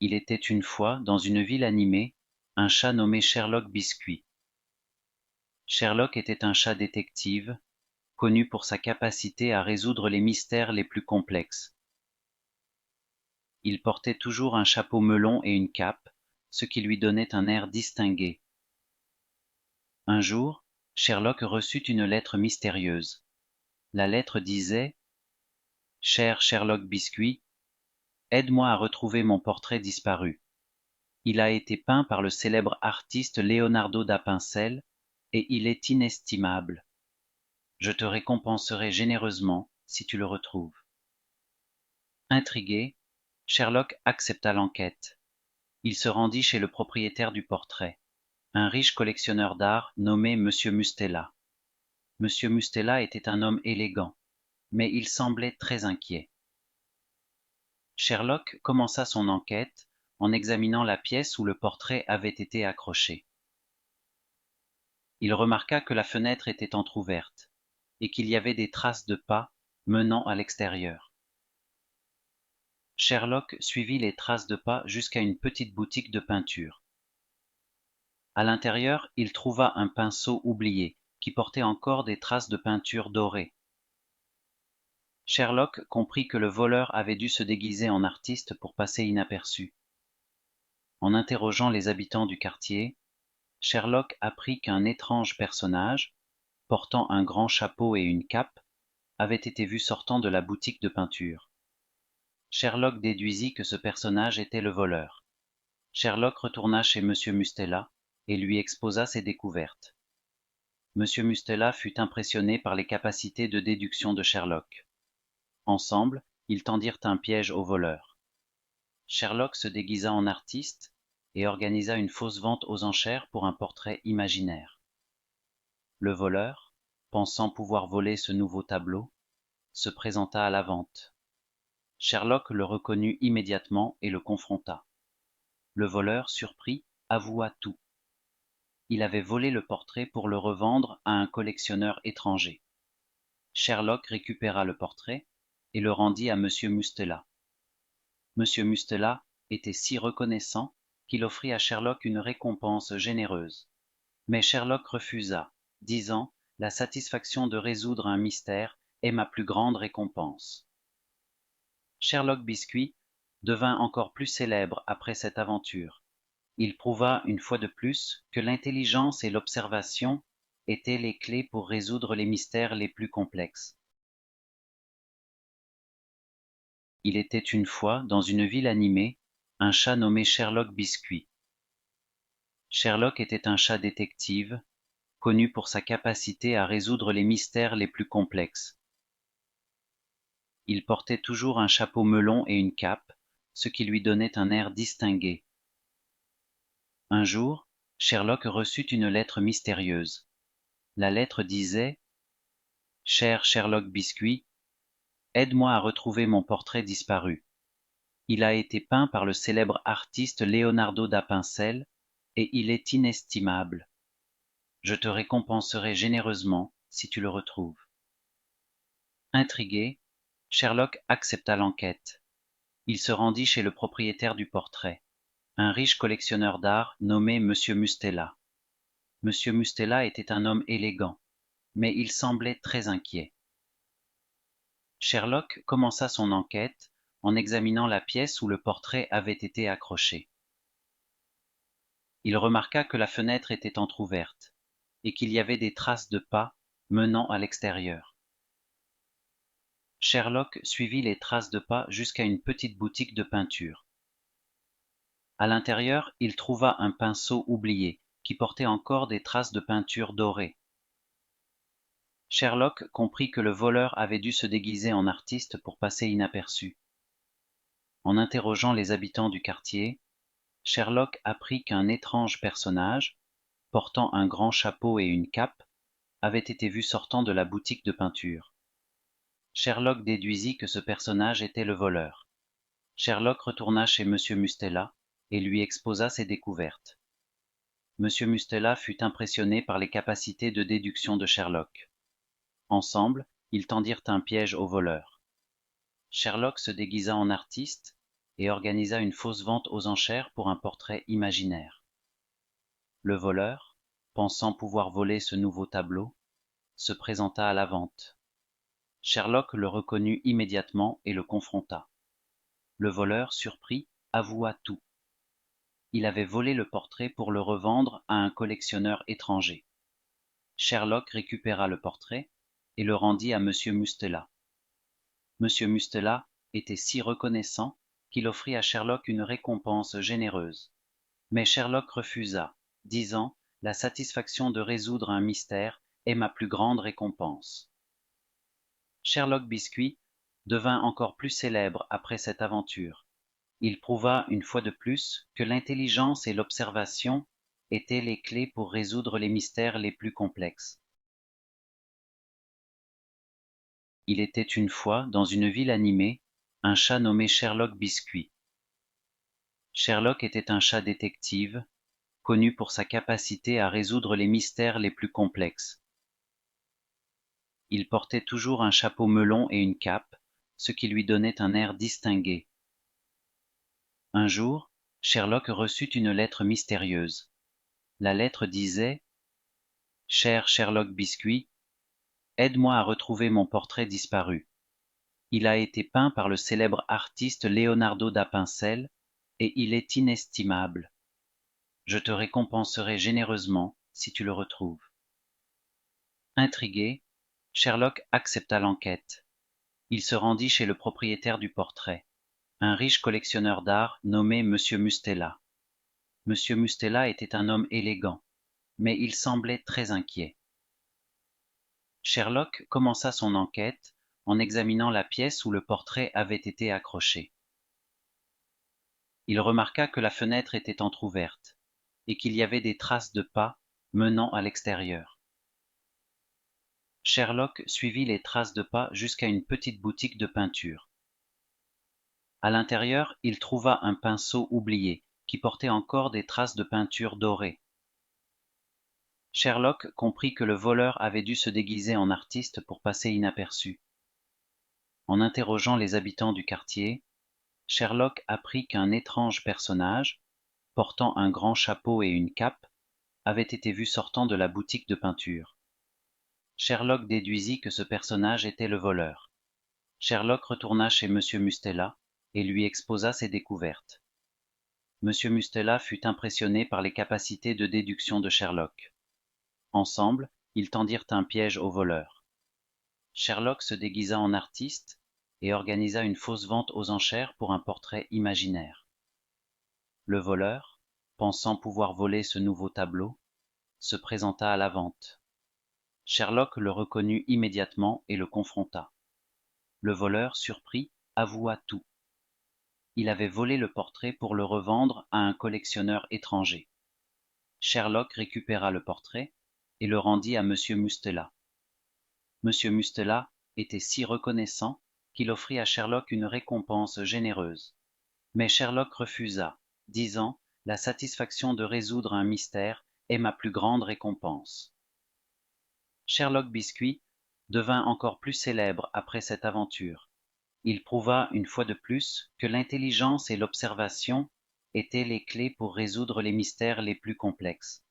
Il était une fois, dans une ville animée, un chat nommé Sherlock Biscuit. Sherlock était un chat détective, connu pour sa capacité à résoudre les mystères les plus complexes. Il portait toujours un chapeau melon et une cape, ce qui lui donnait un air distingué. Un jour, Sherlock reçut une lettre mystérieuse. La lettre disait: Cher Sherlock Biscuit, aide-moi à retrouver mon portrait disparu. Il a été peint par le célèbre artiste Leonardo da Pincel et il est inestimable. Je te récompenserai généreusement si tu le retrouves. Intrigué, Sherlock accepta l'enquête. Il se rendit chez le propriétaire du portrait, un riche collectionneur d'art nommé Monsieur Mustela. Monsieur Mustela était un homme élégant, mais il semblait très inquiet. Sherlock commença son enquête en examinant la pièce où le portrait avait été accroché. Il remarqua que la fenêtre était entr'ouverte et qu'il y avait des traces de pas menant à l'extérieur. Sherlock suivit les traces de pas jusqu'à une petite boutique de peinture. À l'intérieur, il trouva un pinceau oublié qui portait encore des traces de peinture dorée. Sherlock comprit que le voleur avait dû se déguiser en artiste pour passer inaperçu. En interrogeant les habitants du quartier, Sherlock apprit qu'un étrange personnage, portant un grand chapeau et une cape, avait été vu sortant de la boutique de peinture. Sherlock déduisit que ce personnage était le voleur. Sherlock retourna chez Monsieur Mustela et lui exposa ses découvertes. Monsieur Mustela fut impressionné par les capacités de déduction de Sherlock. Ensemble, ils tendirent un piège au voleur. Sherlock se déguisa en artiste et organisa une fausse vente aux enchères pour un portrait imaginaire. Le voleur, pensant pouvoir voler ce nouveau tableau, se présenta à la vente. Sherlock le reconnut immédiatement et le confronta. Le voleur, surpris, avoua tout. Il avait volé le portrait pour le revendre à un collectionneur étranger. Sherlock récupéra le portrait et le rendit à Monsieur Mustela. Monsieur Mustela était si reconnaissant qu'il offrit à Sherlock une récompense généreuse. Mais Sherlock refusa, disant: La satisfaction de résoudre un mystère est ma plus grande récompense. Sherlock Biscuit devint encore plus célèbre après cette aventure. Il prouva une fois de plus que l'intelligence et l'observation étaient les clés pour résoudre les mystères les plus complexes. Il était une fois, dans une ville animée, un chat nommé Sherlock Biscuit. Sherlock était un chat détective, connu pour sa capacité à résoudre les mystères les plus complexes. Il portait toujours un chapeau melon et une cape, ce qui lui donnait un air distingué. Un jour, Sherlock reçut une lettre mystérieuse. La lettre disait: Cher Sherlock Biscuit, aide-moi à retrouver mon portrait disparu. Il a été peint par le célèbre artiste Leonardo da Pincel et il est inestimable. Je te récompenserai généreusement si tu le retrouves. Intrigué, Sherlock accepta l'enquête. Il se rendit chez le propriétaire du portrait, un riche collectionneur d'art nommé Monsieur Mustela. Monsieur Mustela était un homme élégant, mais il semblait très inquiet. Sherlock commença son enquête en examinant la pièce où le portrait avait été accroché. Il remarqua que la fenêtre était entr'ouverte et qu'il y avait des traces de pas menant à l'extérieur. Sherlock suivit les traces de pas jusqu'à une petite boutique de peinture. À l'intérieur, il trouva un pinceau oublié qui portait encore des traces de peinture dorée. Sherlock comprit que le voleur avait dû se déguiser en artiste pour passer inaperçu. En interrogeant les habitants du quartier, Sherlock apprit qu'un étrange personnage, portant un grand chapeau et une cape, avait été vu sortant de la boutique de peinture. Sherlock déduisit que ce personnage était le voleur. Sherlock retourna chez Monsieur Mustela et lui exposa ses découvertes. Monsieur Mustela fut impressionné par les capacités de déduction de Sherlock. Ensemble, ils tendirent un piège au voleur. Sherlock se déguisa en artiste et organisa une fausse vente aux enchères pour un portrait imaginaire. Le voleur, pensant pouvoir voler ce nouveau tableau, se présenta à la vente. Sherlock le reconnut immédiatement et le confronta. Le voleur, surpris, avoua tout. Il avait volé le portrait pour le revendre à un collectionneur étranger. Sherlock récupéra le portrait et le rendit à Monsieur Mustela. Monsieur Mustela était si reconnaissant qu'il offrit à Sherlock une récompense généreuse. Mais Sherlock refusa, disant: La satisfaction de résoudre un mystère est ma plus grande récompense. Sherlock Biscuit devint encore plus célèbre après cette aventure. Il prouva une fois de plus que l'intelligence et l'observation étaient les clés pour résoudre les mystères les plus complexes. Il était une fois, dans une ville animée, un chat nommé Sherlock Biscuit. Sherlock était un chat détective, connu pour sa capacité à résoudre les mystères les plus complexes. Il portait toujours un chapeau melon et une cape, ce qui lui donnait un air distingué. Un jour, Sherlock reçut une lettre mystérieuse. La lettre disait: Cher Sherlock Biscuit, aide-moi à retrouver mon portrait disparu. Il a été peint par le célèbre artiste Leonardo da Pincel et il est inestimable. Je te récompenserai généreusement si tu le retrouves. Intrigué, Sherlock accepta l'enquête. Il se rendit chez le propriétaire du portrait, un riche collectionneur d'art nommé Monsieur Mustela. Monsieur Mustela était un homme élégant, mais il semblait très inquiet. Sherlock commença son enquête en examinant la pièce où le portrait avait été accroché. Il remarqua que la fenêtre était entr'ouverte et qu'il y avait des traces de pas menant à l'extérieur. Sherlock suivit les traces de pas jusqu'à une petite boutique de peinture. À l'intérieur, il trouva un pinceau oublié qui portait encore des traces de peinture dorée. Sherlock comprit que le voleur avait dû se déguiser en artiste pour passer inaperçu. En interrogeant les habitants du quartier, Sherlock apprit qu'un étrange personnage, portant un grand chapeau et une cape, avait été vu sortant de la boutique de peinture. Sherlock déduisit que ce personnage était le voleur. Sherlock retourna chez Monsieur Mustela et lui exposa ses découvertes. Monsieur Mustela fut impressionné par les capacités de déduction de Sherlock. Ensemble, ils tendirent un piège au voleur. Sherlock se déguisa en artiste et organisa une fausse vente aux enchères pour un portrait imaginaire. Le voleur, pensant pouvoir voler ce nouveau tableau, se présenta à la vente. Sherlock le reconnut immédiatement et le confronta. Le voleur, surpris, avoua tout. Il avait volé le portrait pour le revendre à un collectionneur étranger. Sherlock récupéra le portrait et le rendit à Monsieur Mustela. Monsieur Mustela était si reconnaissant qu'il offrit à Sherlock une récompense généreuse. Mais Sherlock refusa, disant: La satisfaction de résoudre un mystère est ma plus grande récompense. Sherlock Biscuit devint encore plus célèbre après cette aventure. Il prouva une fois de plus que l'intelligence et l'observation étaient les clés pour résoudre les mystères les plus complexes.